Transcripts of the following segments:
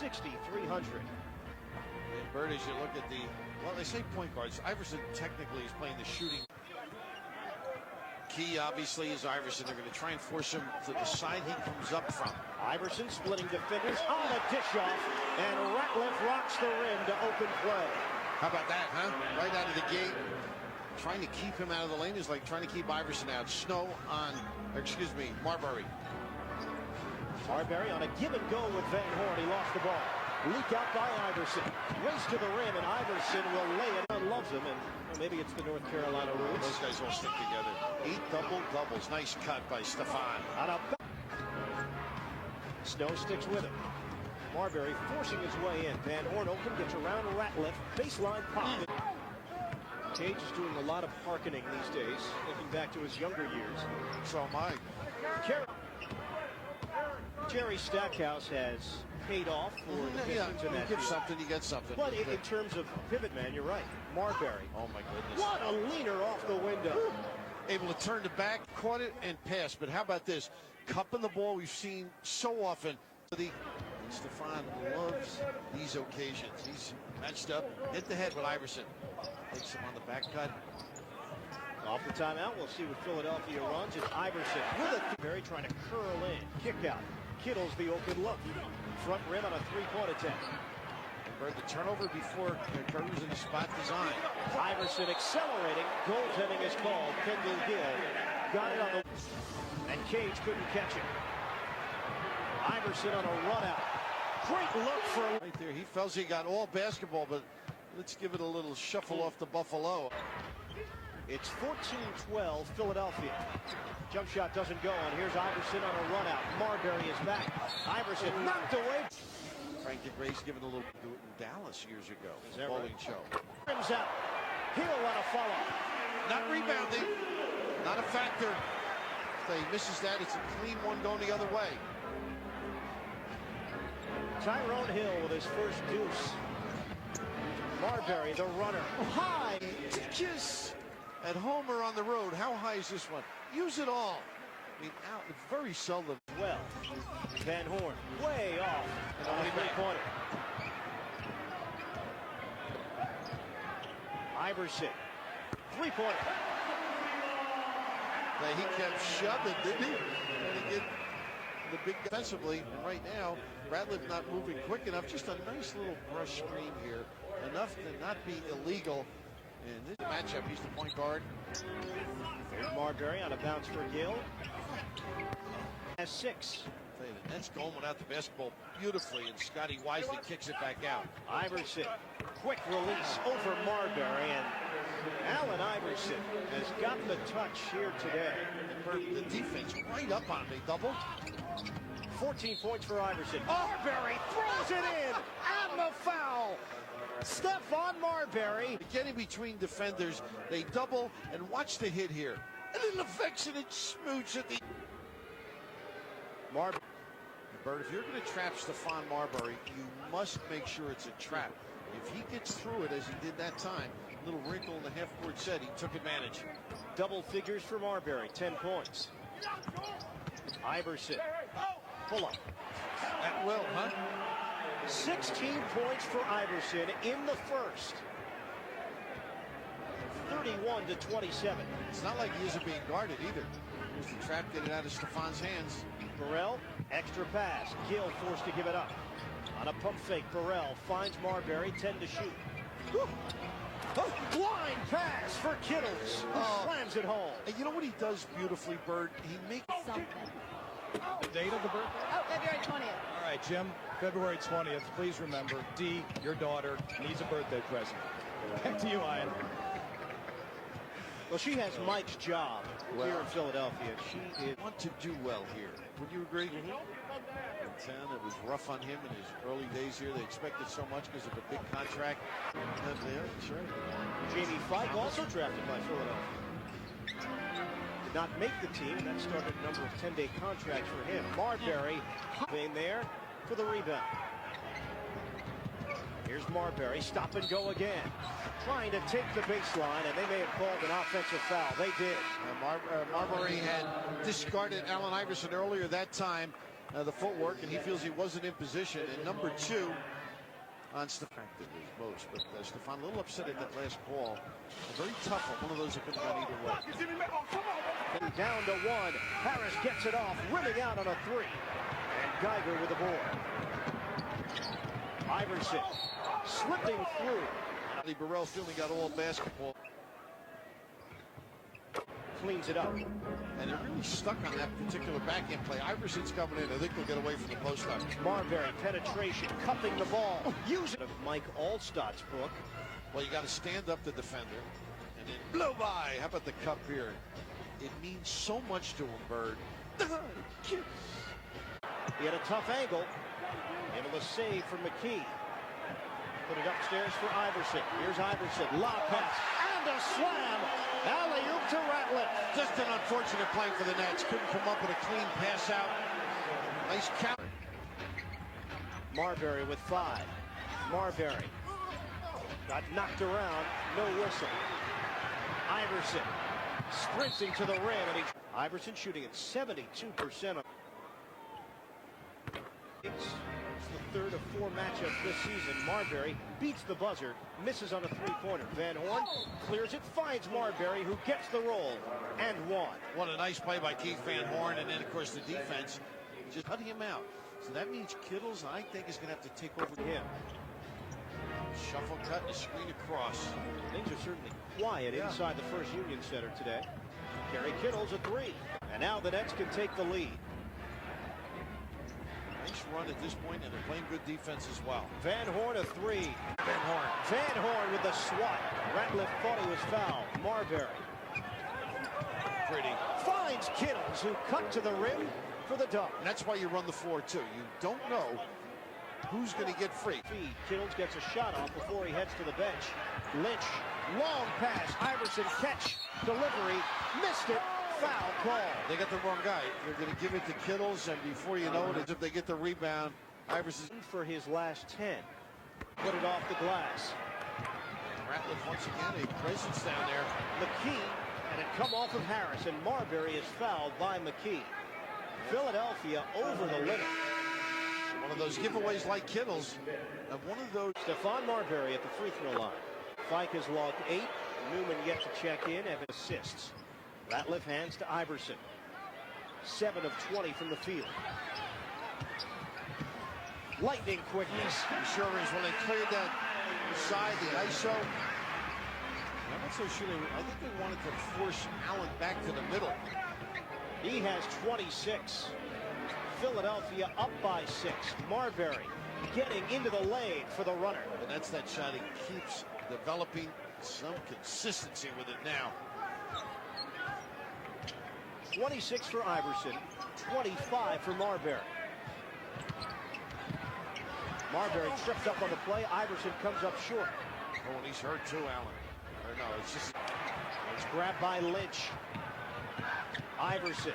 6,300. And Bird, as you look at the, well, they say point guards. Iverson technically is playing the shooting. Key, obviously, is Iverson. They're going to try and force him to the side he comes up from. Iverson splitting defenders on the dish off, and Ratliff rocks the rim to open play. How about that, huh? Right out of the gate. Trying to keep him out of the lane is like trying to keep Iverson out. Snow on, Marbury. Marbury on a give and go with Van Horn. He lost the ball. Leak out by Iverson. Race to the rim, and Iverson will lay it. Loves him, and maybe it's the North Carolina roots. Those guys all stick together. 8 double-doubles. Nice cut by Stephon. Snow sticks with him. Marbury forcing his way in. Van Horn open, gets around Ratliff. Baseline pop. Cage is doing a lot of hearkening these days, looking back to his younger years. So am I. Jerry Stackhouse has paid off for the Pistons in that. You give something, you get something. But in terms of pivot man, you're right. Marbury. Oh my goodness. What a leaner off the window. Able to turn the back, caught it, and pass. But how about this? Cupping the ball we've seen so often. And Stephon loves these occasions. He's matched up, hit the head with Iverson. Takes him on the back cut. Off the timeout, we'll see what Philadelphia runs. It's Iverson with a Barry trying to curl in. Kick out. Kittles the open look. Front rim on a three-point attempt. Bird, the turnover before Curry was in the spot design. Iverson accelerating. Goaltending is called. Kendall Gill got it on the... And Cage couldn't catch it. Iverson on a run out. Great look for... Right there, he feels he got all basketball, but let's give it a little shuffle off the Buffalo. It's 14-12 Philadelphia. Jump shot doesn't go, and here's Iverson on a run out. Marbury is back. Iverson knocked away. Frank DeGray's given a little do it in Dallas years ago. Bowling show. Rims out. He'll run a follow. Not rebounding. Not a factor. If he misses that, it's a clean one going the other way. Tyrone Hill with his first deuce. Marbury, the runner. High. Just at home or on the road. How high is this one? Use it all. I mean, out very seldom. Well, Van Horn way off. And on a three-pointer. Iverson, three-pointer. He kept shoving, didn't he? Trying to get the big defensively. And right now, Ratliff not moving quick enough. Just a nice little brush screen here. Enough to not be illegal. In this matchup, he's the point guard. There's Marbury on a bounce for Gill. Has 6. The Nets going without the basketball beautifully, and Scotty wisely kicks it back out. Iverson, quick release over Marbury, and Allen Iverson has got the touch here today. The defense right up on him. They doubled. 14 points for Iverson. Marbury throws it in, and the foul. Stephon Marbury. Getting between defenders, they double, and watch the hit here. And an affectionate smooch at the... Marbury. Bird, if you're going to trap Stephon Marbury, you must make sure it's a trap. If he gets through it, as he did that time, little wrinkle in the half-court set, he took advantage. Double figures for Marbury, 10 points. Iverson, pull up. At will, huh? 16 points for Iverson in the first. 31-27. It's not like he isn't being guarded either. There's the trap getting out of Stephon's hands. Burrell, extra pass. Gill forced to give it up. On a pump fake, Burrell finds Marbury, 10 to shoot. Line pass for Kittles, who slams it home. And you know what he does beautifully, Bird? He makes something. The date of the birthday? Oh, February 20th. All right, Jim, February 20th. Please remember, Dee, your daughter, needs a birthday present. Back to you, Ian. Well, she has Mike's job here in Philadelphia. She want to do well here. Would you agree? In town, it was rough on him in his early days here. They expected so much because of a big contract. Sure. Jamie Fike, also drafted by Philadelphia. Did not make the team, and that started a number of 10-day contracts for him. Marbury being there for the rebound. Here's Marbury, stop and go again. Trying to take the baseline, and they may have called an offensive foul. They did. Marbury had discarded Allen Iverson earlier that time. the footwork, and he feels he wasn't in position. And number 2 on Stephon is most, but Stephon a little upset at that last ball. A very tough one. One of those that could have gone either way. Down to 1. Harris gets it off, rimming out on a 3. And Geiger with the board. Iverson slipping through. Burrell feeling got all basketball. Cleans it up. And they're really stuck on that particular backhand play. Iverson's coming in. I think they'll get away from the post up. Marbury penetration, cupping the ball. Using of Mike Allstott's book. Well, you got to stand up the defender and then blow by. How about the cup here? It means so much to him, Bird. He had a tough angle. Able to save from McKee. Put it upstairs for Iverson. Here's Iverson. Lob pass. And a slam. Alley-oop to Ratliff. Just an unfortunate play for the Nets. Couldn't come up with a clean pass out. Nice count. Marbury with 5. Marbury got knocked around. No whistle. Iverson sprinting to the rim. And Iverson shooting at 72%. It's the 3rd of 4 matchups this season. Marbury beats the buzzer, misses on a 3-pointer. Van Horn clears it, finds Marbury, who gets the roll, and 1. What a nice play by Keith Van Horn, and then, of course, the defense just cutting him out. So that means Kittles, I think, is going to have to take over him. Shuffle cut and a screen across. Things are certainly quiet inside the First Union Center today. Kerry Kittles a 3. And now the Nets can take the lead. Nice run at this point, and they're playing good defense as well. Van Horn a 3. Van Horn. Van Horn with the swat. Ratliff thought he was fouled. Marbury. Pretty. Finds Kittles, who cut to the rim for the dunk. And that's why you run the floor, too. You don't know who's going to get free. Kittles gets a shot off before he heads to the bench. Lynch, long pass. Iverson catch, delivery, missed it. Foul call. They got the wrong guy. They're going to give it to Kittles, and before you know it, as if they get the rebound, Iverson for his last 10. Put it off the glass. Ratliff once again, a presence down there. McKee, and it come off of Harris, and Marbury is fouled by McKee. Philadelphia over the limit. One of those giveaways like Kittles, and one of those. Stephon Marbury at the free throw line. Fike has logged 8. Newman yet to check in. Evan assists. Ratliff hands to Iverson. 7 of 20 from the field. Lightning quickness. Sure is when they cleared that side, the ISO. I'm not so sure. I think they wanted to force Allen back to the middle. He has 26. Philadelphia up by 6. Marbury getting into the lane for the runner. And that's that shot. He keeps developing some consistency with it now. 26 for Iverson, 25 for Marbury. Marbury tripped up on the play. Iverson comes up short. Oh, and he's hurt too, Allen. Or no, it's just. It's grabbed by Lynch. Iverson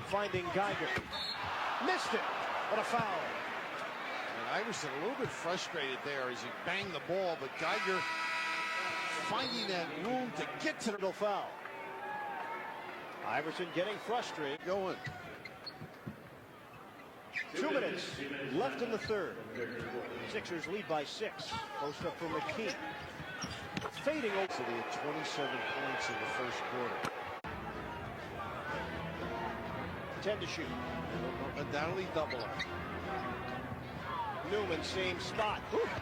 finding Geiger. Missed it. What a foul. And Iverson a little bit frustrated there as he banged the ball, but Geiger finding that room to get to the foul. Iverson getting frustrated. Going. 2 minutes left in the 3rd. Sixers lead by 6. Post up for McKee. Fading over. So they had 27 points in the first quarter. 10 to shoot. Undoubtedly double up. Newman, same spot.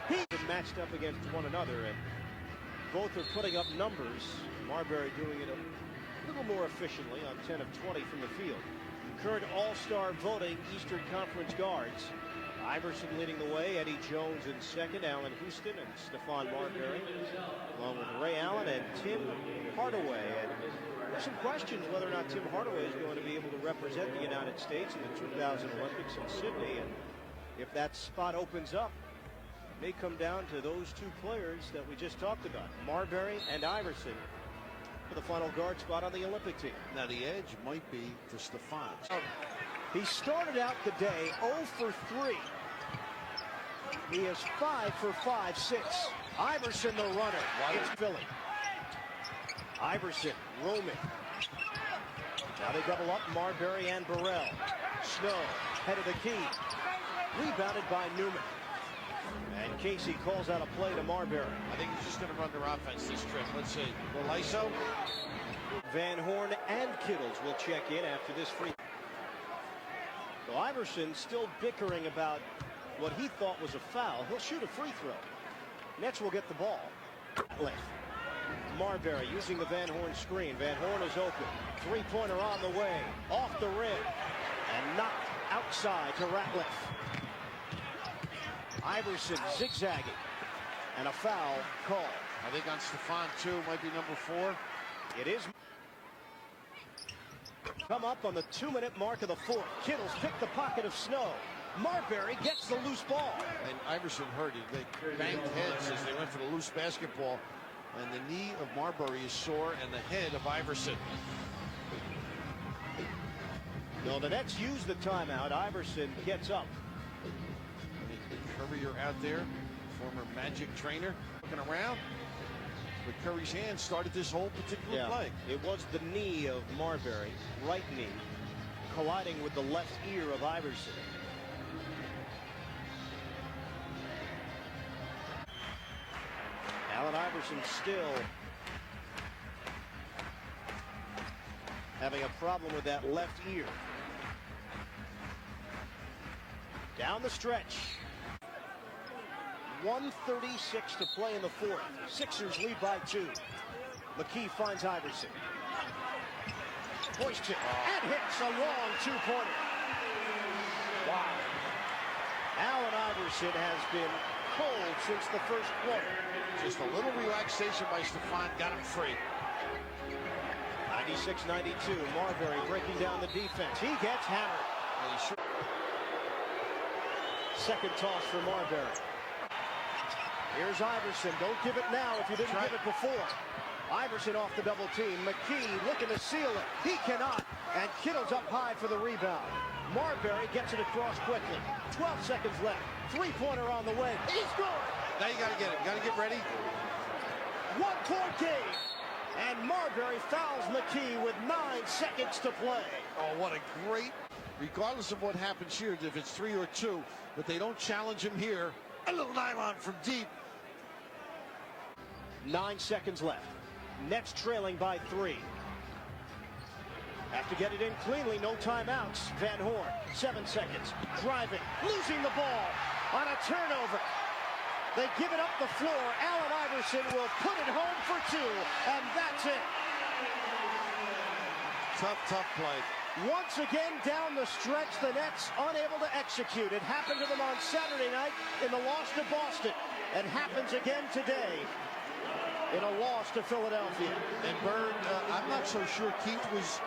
He's matched up against one another, and both are putting up numbers. Marbury doing it a little more efficiently on 10 of 20 from the field. Current all-star voting Eastern Conference guards. Iverson leading the way, Eddie Jones in second, Allen Houston and Stephon Marbury, along with Ray Allen and Tim Hardaway. And there's some questions whether or not Tim Hardaway is going to be able to represent the United States in the 2000 Olympics in Sydney. And if that spot opens up, it may come down to those 2 players that we just talked about, Marbury and Iverson, for the final guard spot on the Olympic team. Now the edge might be to Stephon. He started out the day 0 for 3. He is 5 for 5, 6. Iverson the runner. It's Philly. Iverson roaming. Now they double up Marbury and Burrell. Snow, head of the key. Rebounded by Newman. And Casey calls out a play to Marbury. I think he's just going to run their offense this trip. Let's see. Will ISO? Van Horn and Kittles will check in after this free. So Iverson still bickering about what he thought was a foul. He'll shoot a free throw. Nets will get the ball. Left. Marbury using the Van Horn screen. Van Horn is open. Three-pointer on the way. Off the rim. And knocked outside to Ratliff. Iverson zigzagging. And a foul call. I think on Stephon, too, might be number 4. It is. Come up on the 2-minute mark of the fourth. Kittles picked the pocket of Snow. Marbury gets the loose ball. And Iverson hurt it. They banged heads as they went for the loose basketball. And the knee of Marbury is sore, and the head of Iverson. No, the Nets use the timeout. Iverson gets up. Curry out there, former Magic trainer, looking around. But Curry's hand started this whole particular play. It was the knee of Marbury, right knee, colliding with the left ear of Iverson. Allen Iverson still having a problem with that left ear. Down the stretch. 1:36 to play in the fourth. Sixers lead by 2. McKee finds Iverson. Hoists it and hits a long two-pointer. Wow. Allen Iverson has been cold since the first quarter. Just a little relaxation by Stephon got him free. 96-92. Marbury breaking down the defense. He gets hammered. Second toss for Marbury. Here's Iverson. Don't give it now if you didn't give it before. Iverson off the double team. McKee looking to seal it. He cannot. And Kittle's up high for the rebound. Marbury gets it across quickly. 12 seconds left. Three-pointer on the way. He scored! Now you got to get it. Got to get ready. 1-point game. And Marbury fouls McKee with 9 seconds to play. Oh, what a great, regardless of what happens here, if it's 3 or 2, but they don't challenge him here. A little nylon from deep. 9 seconds left. Nets trailing by 3. Have to get it in cleanly. No timeouts. Van Horn, 7 seconds. Driving. Losing the ball on a turnover. They give it up the floor. Allen Iverson will put it home for 2. And that's it. Tough play. Once again down the stretch, the Nets unable to execute. It happened to them on Saturday night in the loss to Boston. And happens again today in a loss to Philadelphia. And Bird, I'm not so sure Keith was